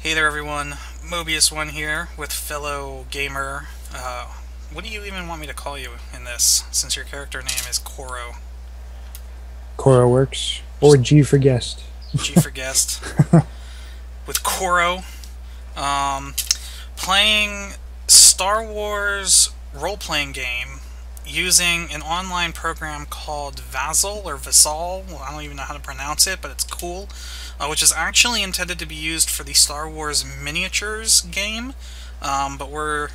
Hey there everyone, Mobius1 here with fellow gamer. What do you even want me to call you in this, since your character name is Koro? Koro works. Or G for guest. G for guest. With Koro, um, playing Star Wars role-playing game using an online program called Vassal or Vassal. Well, I don't even know how to pronounce it, but it's cool. Which is actually intended to be used for the Star Wars miniatures game, but Or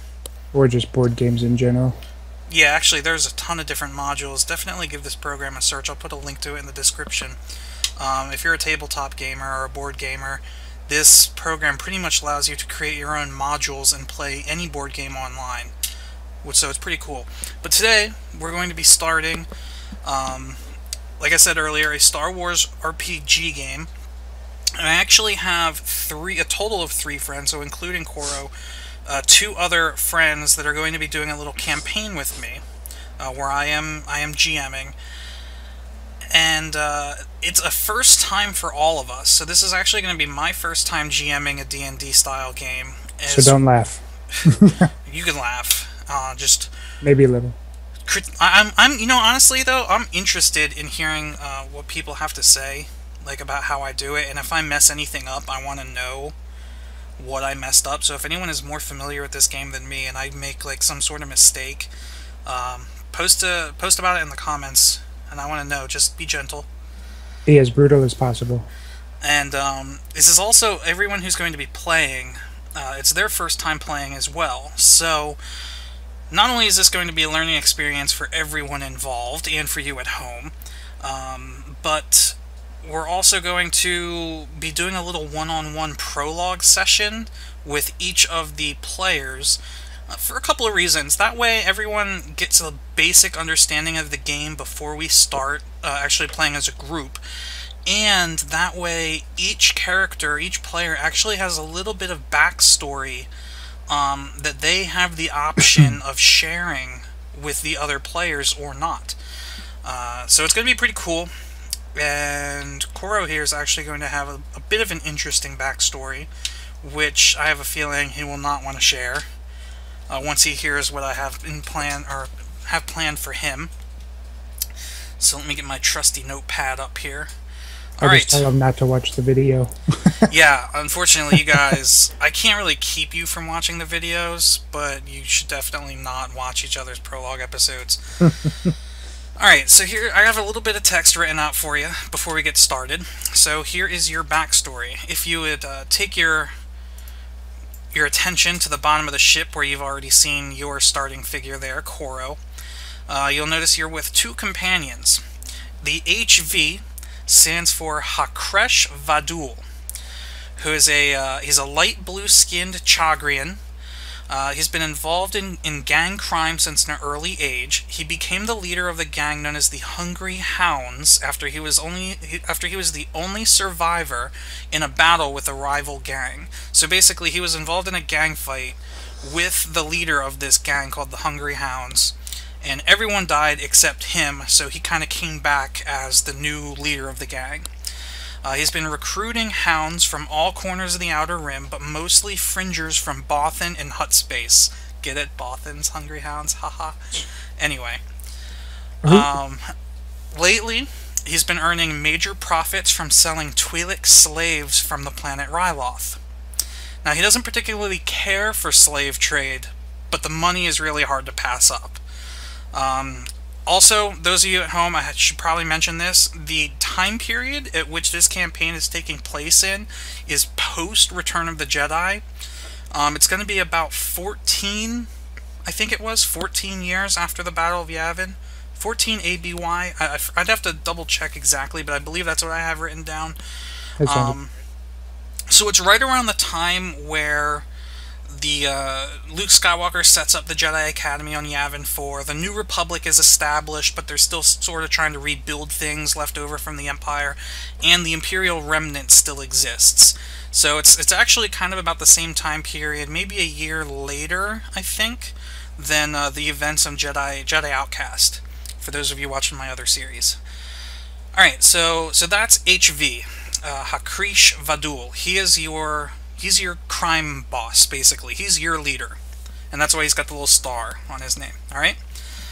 just board games in general. yeah, actually there's a ton of different modules. Definitely give this program a search. I'll put a link to it in the description. If you're a tabletop gamer or a board gamer, this program pretty much allows you to create your own modules and play any board game online, so it's pretty cool. But today we're going to be starting, like I said earlier, a Star Wars RPG game. And I actually have a total of three friends, so including Koro, two other friends that are going to be doing a little campaign with me, where I am GMing, and it's a first time for all of us. So this is actually going to be my first time GMing a D&D style game. So don't laugh. You can laugh, just maybe a little. You know, honestly though, I'm interested in hearing what people have to say, like about how I do it, and if I mess anything up, I want to know what I messed up. So if anyone is more familiar with this game than me, and I make like some sort of mistake, post about it in the comments, and I want to know. Just be gentle. Be as brutal as possible. And this is also everyone who's going to be playing. It's their first time playing as well. So not only is this going to be a learning experience for everyone involved and for you at home, but we're also going to be doing a little one-on-one prologue session with each of the players for a couple of reasons. That way everyone gets a basic understanding of the game before we start actually playing as a group. And that way each character, each player actually has a little bit of backstory that they have the option of sharing with the other players or not. So it's going to be pretty cool. And Koro here is actually going to have a bit of an interesting backstory, which I have a feeling he will not want to share once he hears what I have planned for him. So let me get my trusty notepad up here. I'll just tell him not to watch the video. Yeah, unfortunately, you guys, I can't really keep you from watching the videos, but you should definitely not watch each other's prologue episodes. Alright, so here I have a little bit of text written out for you before we get started. So here is your backstory. If you would take your attention to the bottom of the ship where you've already seen your starting figure there, Koro, you'll notice you're with two companions. The HV stands for Hakresh Vadul, who is he's a light blue-skinned Chagrian. He's been involved in gang crime since an early age. He became the leader of the gang known as the Hungry Hounds after he was the only survivor in a battle with a rival gang. So basically, he was involved in a gang fight with the leader of this gang called the Hungry Hounds, and everyone died except him. So he kind of came back as the new leader of the gang. He's been recruiting hounds from all corners of the Outer Rim, but mostly fringers from Bothan and Hut Space. Get it? Bothan's Hungry Hounds? Haha. Anyway. Lately, he's been earning major profits from selling twi'lek slaves from the planet Ryloth. Now, he doesn't particularly care for slave trade, but the money is really hard to pass up. Also, those of you at home, I should probably mention this, the time period at which this campaign is taking place in is post-Return of the Jedi. It's going to be about 14 years after the Battle of Yavin. 14 ABY. I'd have to double-check exactly, but I believe that's what I have written down. So it's right around the time where the Luke Skywalker sets up the Jedi Academy on Yavin 4. The New Republic is established, but they're still sort of trying to rebuild things left over from the Empire, and the Imperial Remnant still exists. So it's actually kind of about the same time period, maybe a year later, I think, than the events of Jedi Outcast, for those of you watching my other series. Alright, so that's HV, Hakresh Vadul. he's your crime boss, basically. He's your leader. And that's why he's got the little star on his name, alright?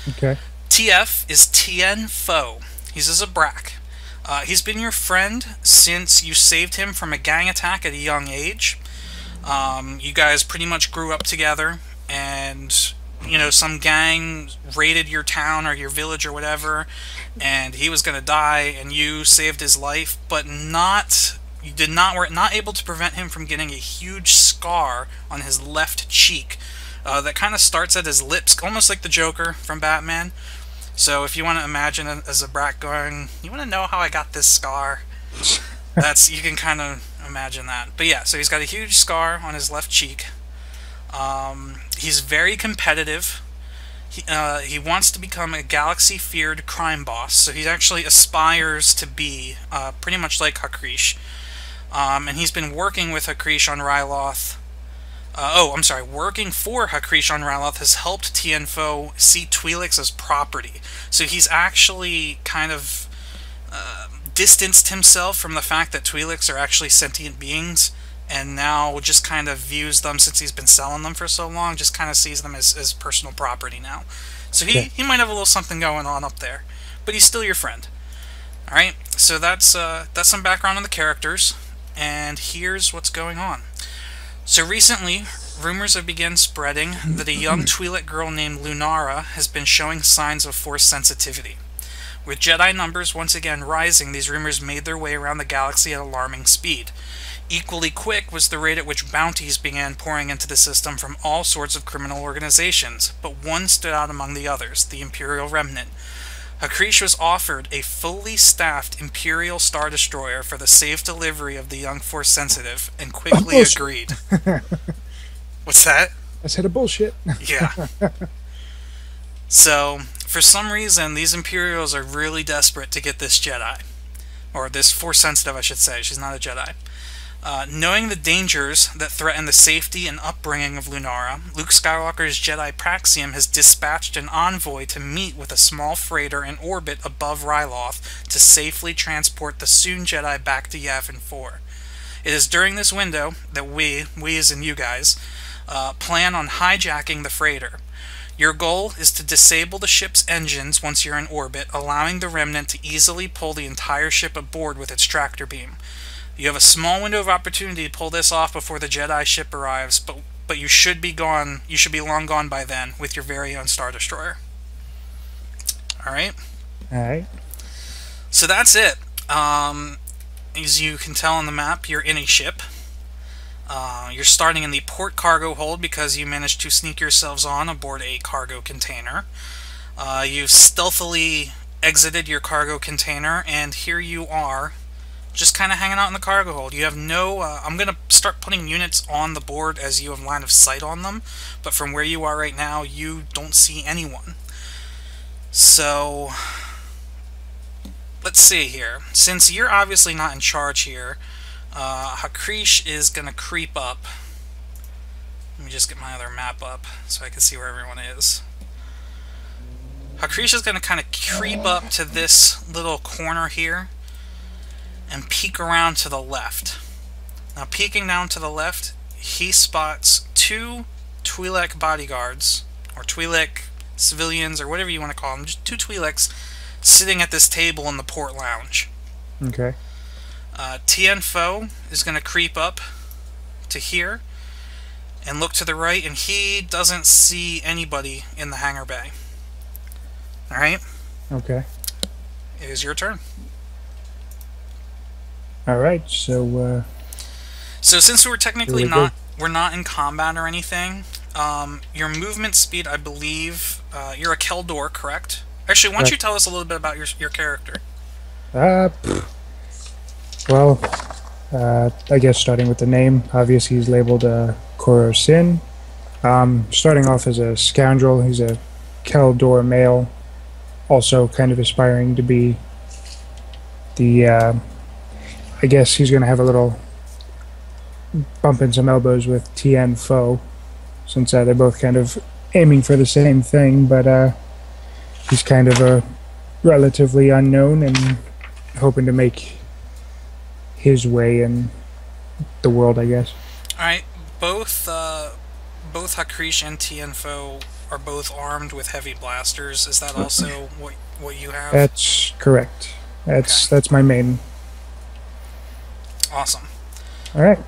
Okay. TF is Tien Fo. He's a Zabrak. He's been your friend since you saved him from a gang attack at a young age. You guys pretty much grew up together, and, you know, some gang raided your town or your village or whatever, and he was going to die, and you saved his life, but were not able to prevent him from getting a huge scar on his left cheek that kind of starts at his lips, almost like the Joker from Batman. So if you want to imagine a Zabrak going, you want to know how I got this scar? You can kind of imagine that. But yeah, so he's got a huge scar on his left cheek. He's very competitive. He wants to become a galaxy-feared crime boss, so he actually aspires to be pretty much like Hakrish. And he's been working with Hakrish on Ryloth. Working for Hakrish on Ryloth has helped Tien Fo see twi'leks as property. So he's actually kind of distanced himself from the fact that twi'leks are actually sentient beings, and now just kind of views them, since he's been selling them for so long, just kind of sees them as personal property now. So he might have a little something going on up there, but he's still your friend. Alright, so that's some background on the characters, and here's what's going on. So recently, rumors have begun spreading that a young twi'lek girl named Lunara has been showing signs of Force sensitivity. With Jedi numbers once again rising, these rumors made their way around the galaxy at alarming speed. Equally quick was the rate at which bounties began pouring into the system from all sorts of criminal organizations, but one stood out among the others, the Imperial Remnant. Hakrish was offered a fully staffed Imperial Star Destroyer for the safe delivery of the young Force sensitive, and quickly agreed. What's that? I said a bullshit. Yeah. So, for some reason, these Imperials are really desperate to get this Jedi. Or this Force sensitive, I should say. She's not a Jedi. Knowing the dangers that threaten the safety and upbringing of Lunara, Luke Skywalker's Jedi Praxium has dispatched an envoy to meet with a small freighter in orbit above Ryloth to safely transport the soon Jedi back to Yavin 4. It is during this window that we as in you guys, plan on hijacking the freighter. Your goal is to disable the ship's engines once you're in orbit, allowing the Remnant to easily pull the entire ship aboard with its tractor beam. You have a small window of opportunity to pull this off before the Jedi ship arrives, but you should be gone. You should be long gone by then with your very own Star Destroyer. Alright? Alright. So that's it. As you can tell on the map, you're in a ship. You're starting in the port cargo hold because you managed to sneak yourselves on aboard a cargo container. You've stealthily exited your cargo container, and here you are, just kind of hanging out in the cargo hold. You have no... I'm going to start putting units on the board as you have line of sight on them, but from where you are right now, you don't see anyone. So, let's see here. Since you're obviously not in charge here, Hakrish is going to creep up. Let me just get my other map up so I can see where everyone is. Hakrish is going to kind of creep up to this little corner here and peek around to the left. Now, peeking down to the left, he spots two twi'lek bodyguards, or twi'lek civilians, or whatever you want to call them, just two twi'leks sitting at this table in the port lounge. Okay. Tien Fo is going to creep up to here and look to the right, and he doesn't see anybody in the hangar bay. Alright? Okay. It is your turn. Alright, so since we're technically we're not in combat or anything, your movement speed, I believe, you're a Keldor, correct? Actually, why don't you tell us a little bit about your character? Well, I guess starting with the name, obviously he's labeled Koro Sin. Starting off as a scoundrel, he's a Keldor male, also kind of aspiring to be the, I guess he's going to have a little bump in some elbows with Tien Fo, since they're both kind of aiming for the same thing, but he's kind of a relatively unknown and hoping to make his way in the world, I guess. Alright, both Hakrish and Tianfo are both armed with heavy blasters. Is that also what you have? That's correct. Okay. That's my main. Awesome. All right.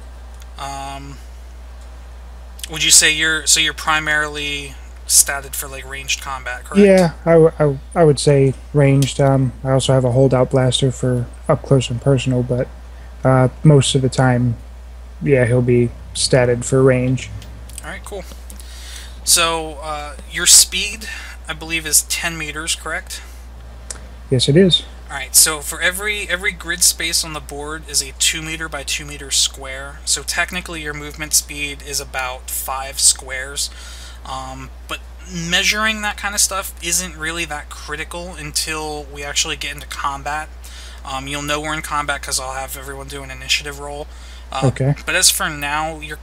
Would you say you're primarily statted for like ranged combat, correct? Yeah, I would say ranged. I also have a holdout blaster for up close and personal, but most of the time, yeah, he'll be statted for range. Alright, cool. So, your speed, I believe, is 10 meters, correct? Yes, it is. Alright, so for every grid space on the board is a 2 meter by 2 meter square. So technically your movement speed is about 5 squares. But measuring that kind of stuff isn't really that critical until we actually get into combat. You'll know we're in combat because I'll have everyone do an initiative roll. Okay. But as for now, you're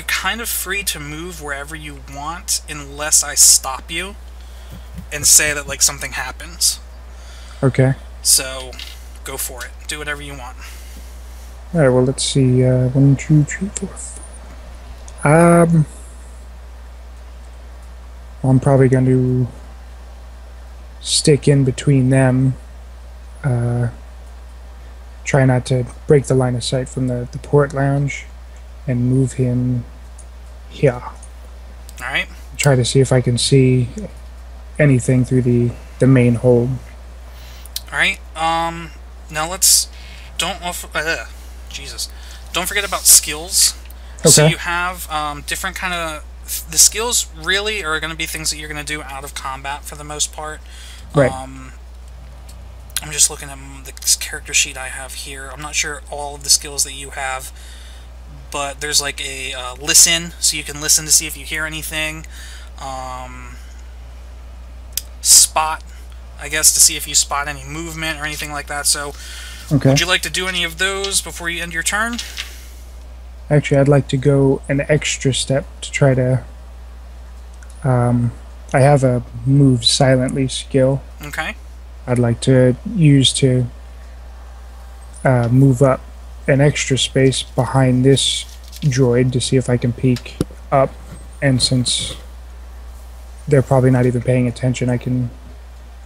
kind of free to move wherever you want unless I stop you and say that like something happens. Okay. So go for it. Do whatever you want. All right. Well, let's see. 1, 2, 3, 4, 5. I'm probably going to stick in between them. Try not to break the line of sight from the port lounge, and move him here. Alright. Try to see if I can see anything through the main hold. Alright. Now let's Jesus. Don't forget about skills. Okay. So you have different kind of the skills really are going to be things that you're going to do out of combat for the most part. Right. I'm just looking at the character sheet I have here. I'm not sure all of the skills that you have, but there's like a listen, so you can listen to see if you hear anything. Spot, I guess, to see if you spot any movement or anything like that. So, Okay. would you like to do any of those before you end your turn? Actually, I'd like to go an extra step to try to. I have a move silently skill. Okay. I'd like to use to move up an extra space behind this droid to see if I can peek up, and since they're probably not even paying attention, I can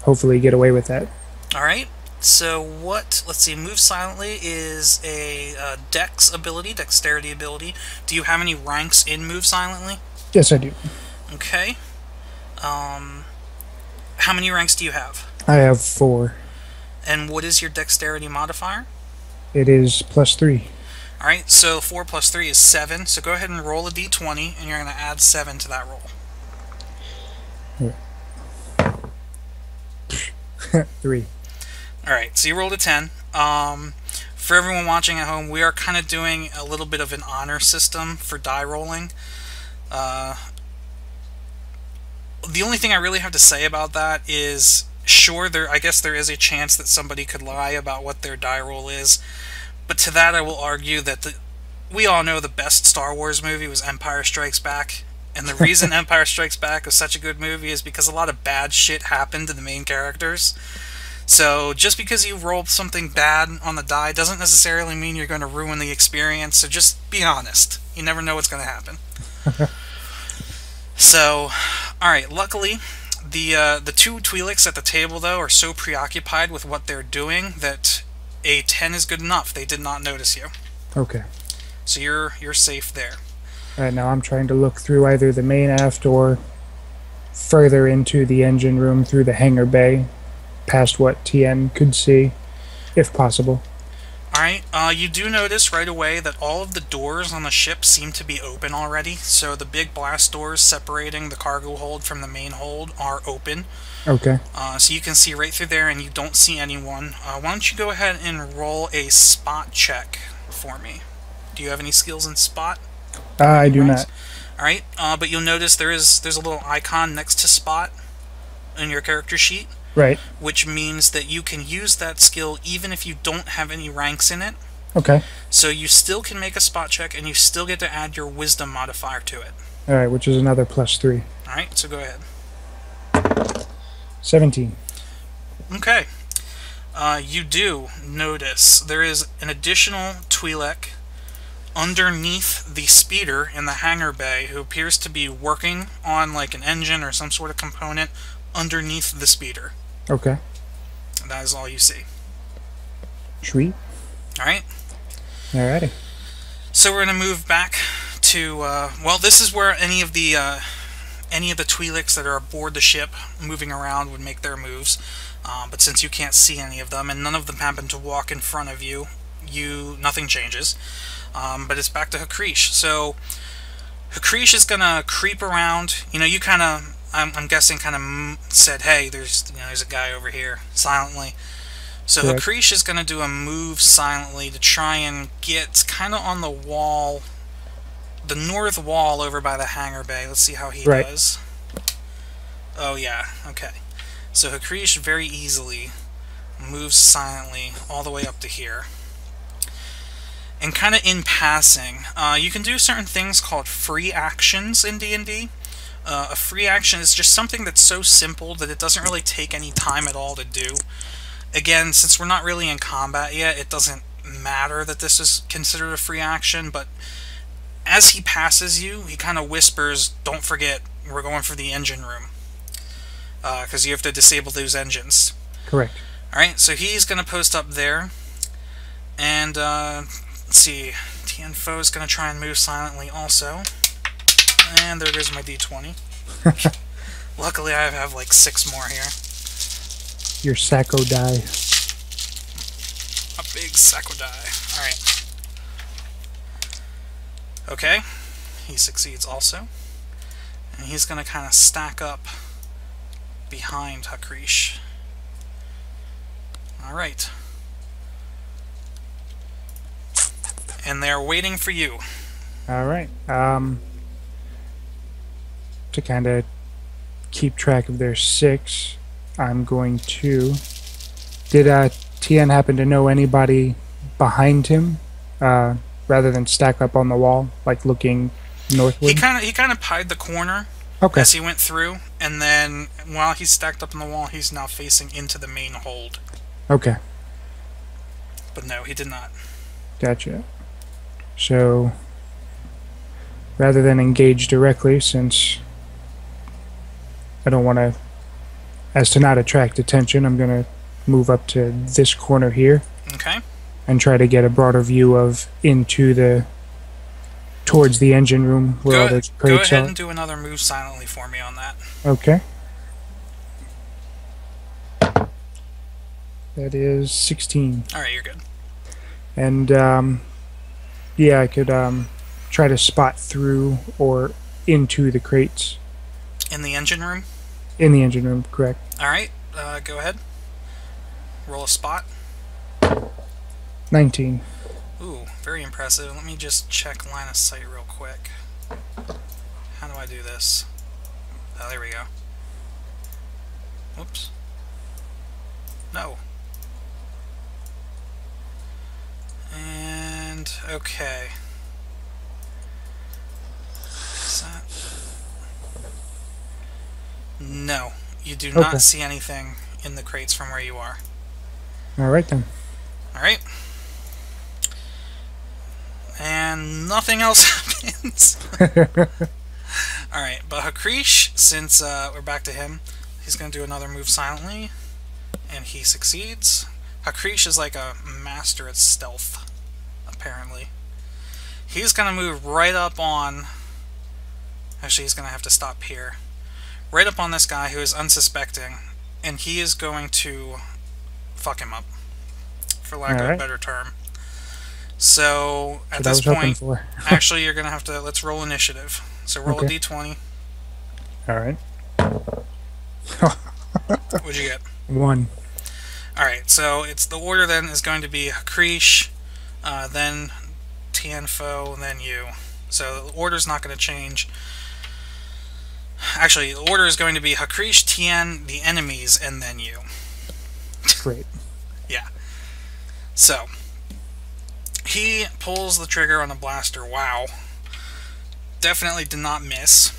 hopefully get away with that. Alright, so let's see, move silently is a dexterity ability. Do you have any ranks in move silently? Yes, I do. Okay. How many ranks do you have? I have 4. And what is your dexterity modifier? It is +3. Alright, so 4 plus 3 is 7, so go ahead and roll a d20, and you're going to add 7 to that roll. 3. Alright, so you rolled a 10. For everyone watching at home, we are kind of doing a little bit of an honor system for die rolling. The only thing I really have to say about that is, sure, I guess there is a chance that somebody could lie about what their die roll is, but to that I will argue that we all know the best Star Wars movie was Empire Strikes Back, and the reason Empire Strikes Back was such a good movie is because a lot of bad shit happened to the main characters. So just because you roll something bad on the die doesn't necessarily mean you're going to ruin the experience, so just be honest. You never know what's going to happen. So, alright, luckily, the two twi'leks at the table, though, are so preoccupied with what they're doing that a 10 is good enough. They did not notice you. Okay. So you're safe there. Right now I'm trying to look through either the main aft or further into the engine room through the hangar bay, past what TN could see, if possible. Alright, you do notice right away that all of the doors on the ship seem to be open already, so the big blast doors separating the cargo hold from the main hold are open. Okay. So you can see right through there and you don't see anyone. Why don't you go ahead and roll a spot check for me? Do you have any skills in spot? I do not. Alright, but you'll notice there's a little icon next to spot in your character sheet. Right. Which means that you can use that skill even if you don't have any ranks in it. Okay. So you still can make a spot check, and you still get to add your wisdom modifier to it. Alright, which is another +3. Alright, so go ahead. 17. Okay. You do notice there is an additional twi'lek underneath the speeder in the hangar bay who appears to be working on like an engine or some sort of component underneath the speeder. Okay. And that is all you see. Sweet. Alright. Alrighty. So we're going to move back to, well, this is where any of the twi'leks that are aboard the ship moving around would make their moves. But since you can't see any of them, and none of them happen to walk in front of you, nothing changes. But it's back to Hakrish. So Hakrish is going to creep around. You know, you kind of, I'm guessing, kind of said, hey, there's a guy over here, silently. So Correct. Hakrish is going to do a move silently to try and get kind of on the wall, the north wall over by the hangar bay. Let's see how he does. Oh, yeah, okay. So Hakrish very easily moves silently all the way up to here. And kind of in passing, you can do certain things called free actions in D&D. A free action is just something that's so simple that it doesn't really take any time at all to do. Again, since we're not really in combat yet, it doesn't matter that this is considered a free action, but as he passes you, he kind of whispers, don't forget, we're going for the engine room. Because you have to disable those engines. Correct. Alright, so he's going to post up there. And, let's see, Tianfo is going to try and move silently also. And there goes my d20. Luckily, I have like 6 more here. Your Sacco die. A big Sacco die. Alright. Okay. He succeeds also. And he's going to kind of stack up behind Hakrish. Alright. And they're waiting for you. Alright. To kind of keep track of their 6, I'm going to... Did Tien happen to know anybody behind him, rather than stack up on the wall, like looking northward? He kind of pied the corner as he went through, and then while he's stacked up on the wall, he's now facing into the main hold. Okay. But no, he did not. Gotcha. So, rather than engage directly, since I don't want to, as to not attract attention, I'm going to move up to this corner here. Okay. And try to get a broader view of towards the engine room where all those crates are. Go ahead and do another move silently for me on that. Okay. That is 16. Alright, you're good. And, yeah, I could try to spot through or into the crates. In the engine room? In the engine room, correct. Alright, go ahead. Roll a spot. 19. Ooh, very impressive. Let me just check line of sight real quick. How do I do this? Oh, there we go. Whoops. No. And, okay. Is that... No, you do not see anything in the crates from where you are. Alright then. Alright. And nothing else happens. Alright, but Hakrish, since we're back to him, he's going to do another move silently, and he succeeds. Hakrish is like a master at stealth, apparently. He's going to move right up on... Actually, he's going to have to stop here. Right up on this guy who is unsuspecting, and he is going to fuck him up, for lack of a better term. So, at this point, actually, you're going to have to... Let's roll initiative. So, roll a d20. Alright. What'd you get? 1. Alright, so it's the order then is going to be Hakrish, then Tianfo, then you. So, the order's not going to change. Actually, the order is going to be Hakrish, Tien, the enemies, and then you. Great. Yeah. So, he pulls the trigger on the blaster. Wow. Definitely did not miss.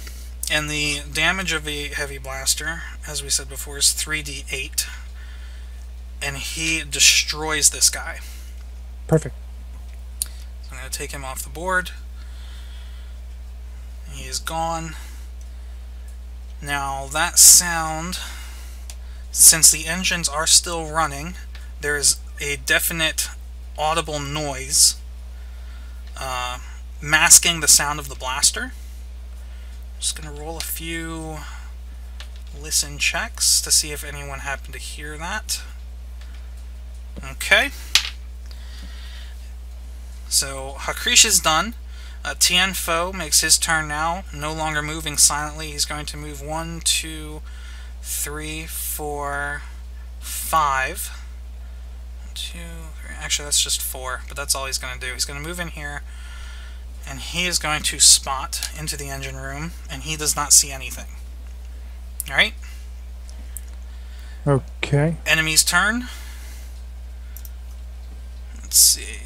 And the damage of a heavy blaster, as we said before, is 3d8. And he destroys this guy. Perfect. So I'm going going to take him off the board. He is gone. Now that sound, since the engines are still running, there is a definite audible noise masking the sound of the blaster. Just going to roll a few listen checks to see if anyone happened to hear that. Okay. So Hakrish is done. Tianfo makes his turn now, no longer moving silently. He's going to move 1, 2, 3, 4, 5. 1, 2, 3. Actually, that's just 4, but that's all he's going to do. He's going to move in here, and he is going to spot into the engine room, and he does not see anything. Alright? Okay. Enemy's turn. Let's see.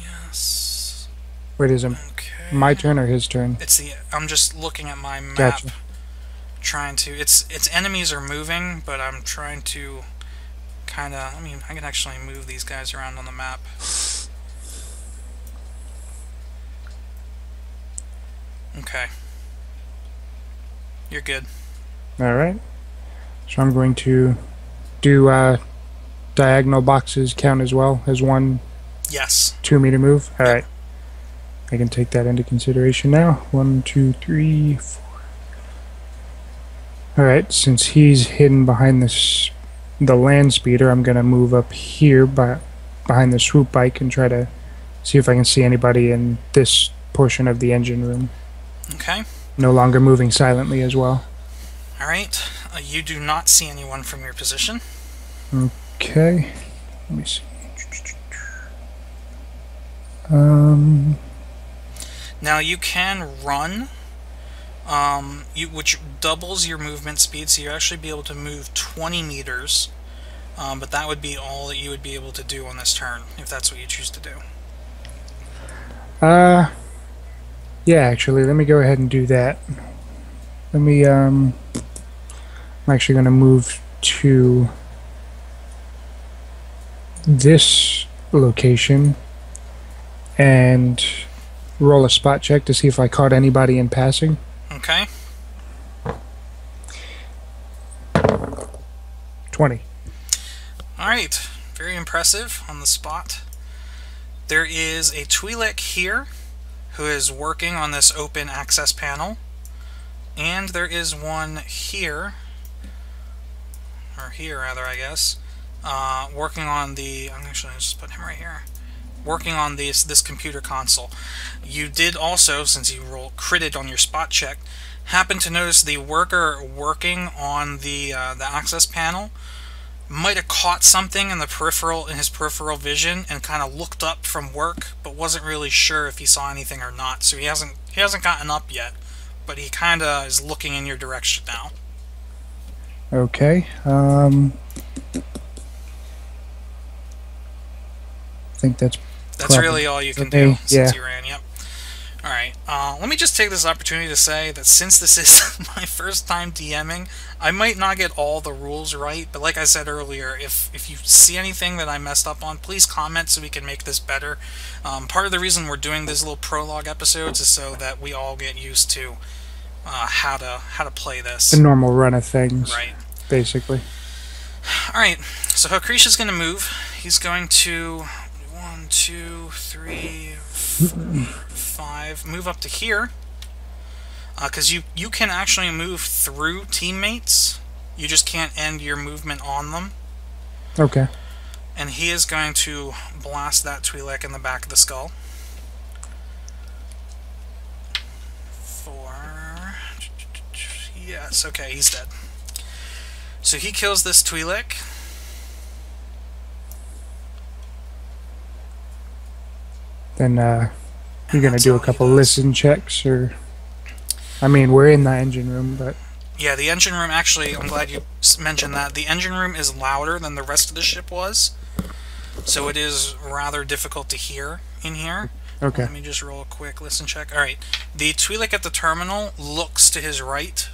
Yes. Wait, is it my turn or his turn? It's the. I'm just looking at my map, Gotcha. trying to. Its enemies are moving, but I'm trying to kind of. I mean, I can actually move these guys around on the map. Okay. You're good. Alright. So I'm going to do diagonal boxes count as well as one Yes. 2 meter move. Alright. I can take that into consideration now. 1, 2, 3, 4. Alright, since he's hidden behind the land speeder, I'm going to move up here behind the swoop bike and try to see if I can see anybody in this portion of the engine room. Okay. No longer moving silently as well. Alright. You do not see anyone from your position. Okay. Let me see. Now you can run, which doubles your movement speed, so you actually be able to move 20 meters, but that would be all that you would be able to do on this turn, if that's what you choose to do. Yeah, actually, let me go ahead and do that. Let me, I'm actually going to move to this location and roll a spot check to see if I caught anybody in passing. Okay. 20. Alright. Very impressive on the spot. There is a twi'lek here who is working on this open access panel. And there is one here, or here rather, I guess, working on the, I'm actually going to just put him right here, working on this computer console. You did also, since you critted on your spot check, happen to notice the worker working on the access panel might have caught something in his peripheral vision and kind of looked up from work, but wasn't really sure if he saw anything or not. So he hasn't gotten up yet, but he kind of is looking in your direction now. Okay. I think that's really all you can do since yeah. you ran. Yep. All right. Let me just take this opportunity to say that since this is my first time DMing, I might not get all the rules right, but like I said earlier, if you see anything that I messed up on, please comment so we can make this better. Part of the reason we're doing these little prologue episodes is so that we all get used to how to play this. The normal run of things, Right. basically. All right. So Hakrish is going to move. He's going to 1, 2, 3, 4, 5. Move up to here. Because you can actually move through teammates. You just can't end your movement on them. Okay. And he is going to blast that twi'lek in the back of the skull. 4. Yes, okay, he's dead. So he kills this twi'lek. Then you're going to do a couple listen checks, or... I mean, we're in the engine room, but... Yeah, the engine room, actually, I'm glad you mentioned that. The engine room is louder than the rest of the ship was, so it is rather difficult to hear in here. Okay. Let me just roll a quick listen check. Alright, the twi'lek at the terminal looks to his right,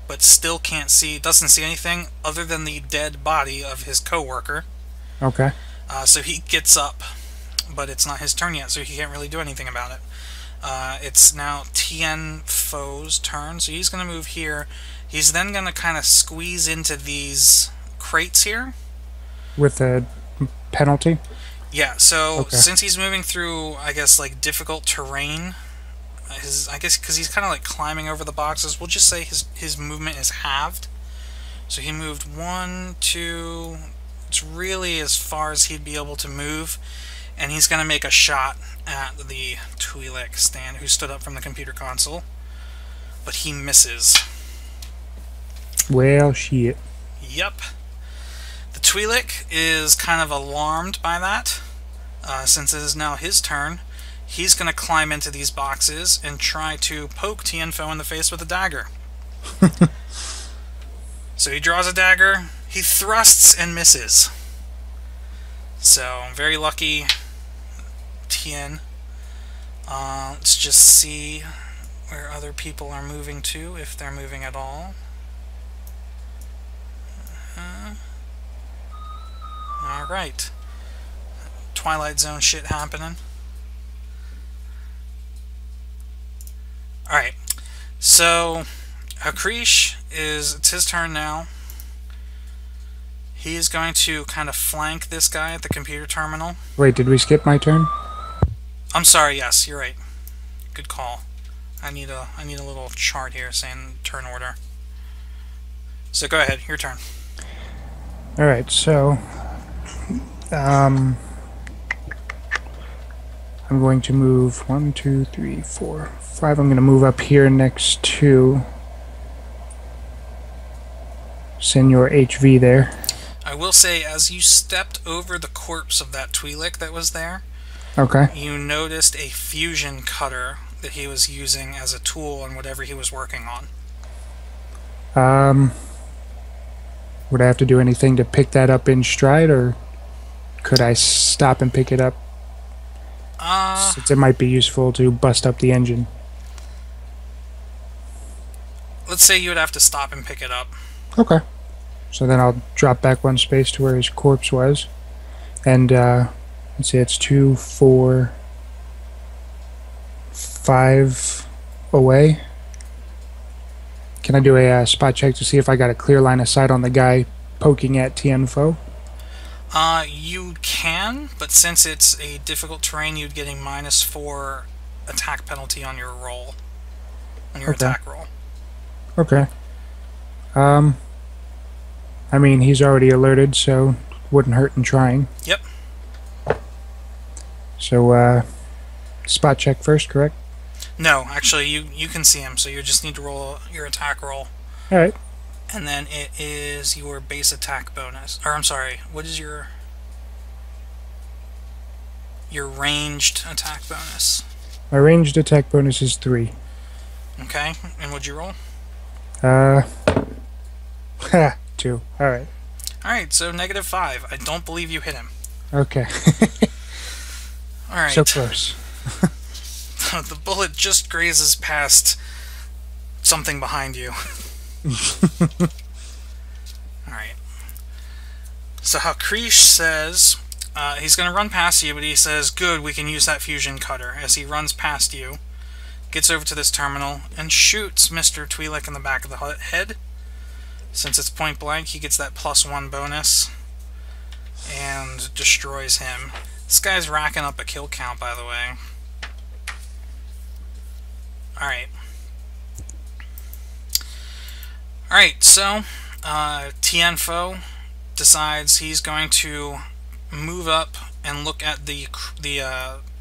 but still doesn't see anything other than the dead body of his co-worker. Okay. So he gets up, but it's not his turn yet, so he can't really do anything about it. It's now Tien Fo's turn, so he's going to move here. He's then going to kind of squeeze into these crates here. With a penalty? Yeah, so Okay. since he's moving through, I guess, like, difficult terrain, I guess because he's kind of like climbing over the boxes, we'll just say his movement is halved. So he moved 1, 2, it's really as far as he'd be able to move, and he's going to make a shot at the twi'lek stand who stood up from the computer console, but he misses. Well, shit. Yep. The twi'lek is kind of alarmed by that, since it is now his turn. He's going to climb into these boxes and try to poke Tianfo in the face with a dagger. So he draws a dagger, he thrusts and misses. So, very lucky, Tien. Let's just see where other people are moving to, if they're moving at all. Alright. Twilight Zone shit happening. Alright. So, Hakrish it's his turn now. He is going to kind of flank this guy at the computer terminal. Wait, did we skip my turn? I'm sorry, yes, you're right. Good call. I need a little chart here saying turn order. So go ahead, your turn. Alright, so I'm going to move 1, 2, 3, 4, 5. I'm going to move up here next to Senor HV there. I will say, as you stepped over the corpse of that twi'lek that was there, Okay. you noticed a fusion cutter that he was using as a tool on whatever he was working on. Would I have to do anything to pick that up in stride, or could I stop and pick it up? Since it might be useful to bust up the engine. Let's say you would have to stop and pick it up. Okay. So then I'll drop back 1 space to where his corpse was. And, let's see, it's 2, 4, 5 away. Can I do a spot check to see if I got a clear line of sight on the guy poking at Tianfo? You can, but since it's a difficult terrain, you'd get a -4 attack penalty on your roll. On your attack roll. Okay. I mean, he's already alerted, so wouldn't hurt in trying. Yep. So, spot check first, correct? No, actually, you can see him, so you just need to roll your attack roll. Alright. And then it is your base attack bonus. Or, I'm sorry, what is your ranged attack bonus? My ranged attack bonus is 3. Okay, and what'd you roll? 2. Alright. Alright, so -5. I don't believe you hit him. Okay. Alright. So close. The bullet just grazes past something behind you. Alright. So Hakrish says he's going to run past you, but he says, good, we can use that fusion cutter. As he runs past you, gets over to this terminal, and shoots Mr. twi'lek in the back of the head. Since it's point blank, he gets that +1 bonus, and destroys him. This guy's racking up a kill count, by the way. Alright. Alright, so Tianfo decides he's going to move up and look at the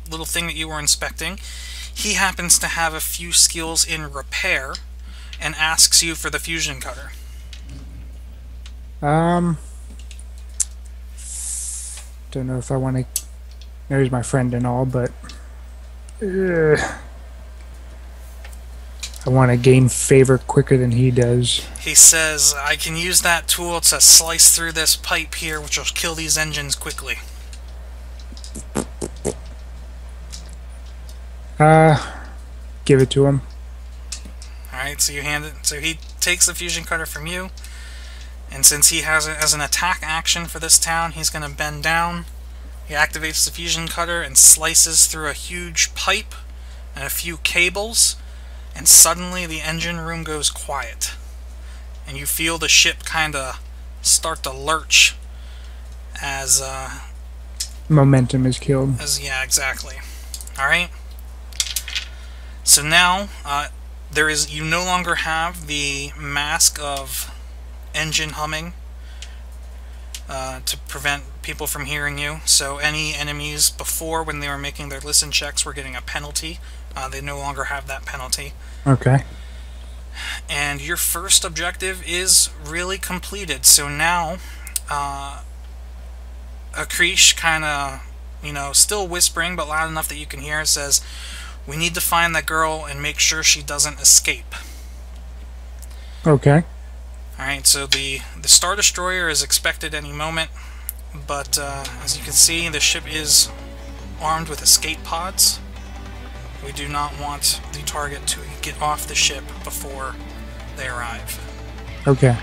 little thing that you were inspecting. He happens to have a few skills in repair and asks you for the fusion cutter. Don't know if I want to... There's my friend and all, but... I want to gain favor quicker than he does. He says, I can use that tool to slice through this pipe here, which will kill these engines quickly. Give it to him. Alright, so you hand it. So he takes the fusion cutter from you, and since he has it as an attack action for this town, he's going to bend down He activates the fusion cutter and slices through a huge pipe and a few cables, and suddenly the engine room goes quiet. And you feel the ship kind of start to lurch as momentum is killed. Yeah, exactly. Alright. So now, you no longer have the mask of engine humming to prevent people from hearing you. So any enemies before, when they were making their listen checks, were getting a penalty. They no longer have that penalty. Okay. And your first objective is really completed. So now, Akrish kind of, still whispering, but loud enough that you can hear, says, "We need to find that girl and make sure she doesn't escape." Okay. Alright, so the Star Destroyer is expected any moment, but as you can see, the ship is armed with escape pods. We do not want the target to get off the ship before they arrive. Okay.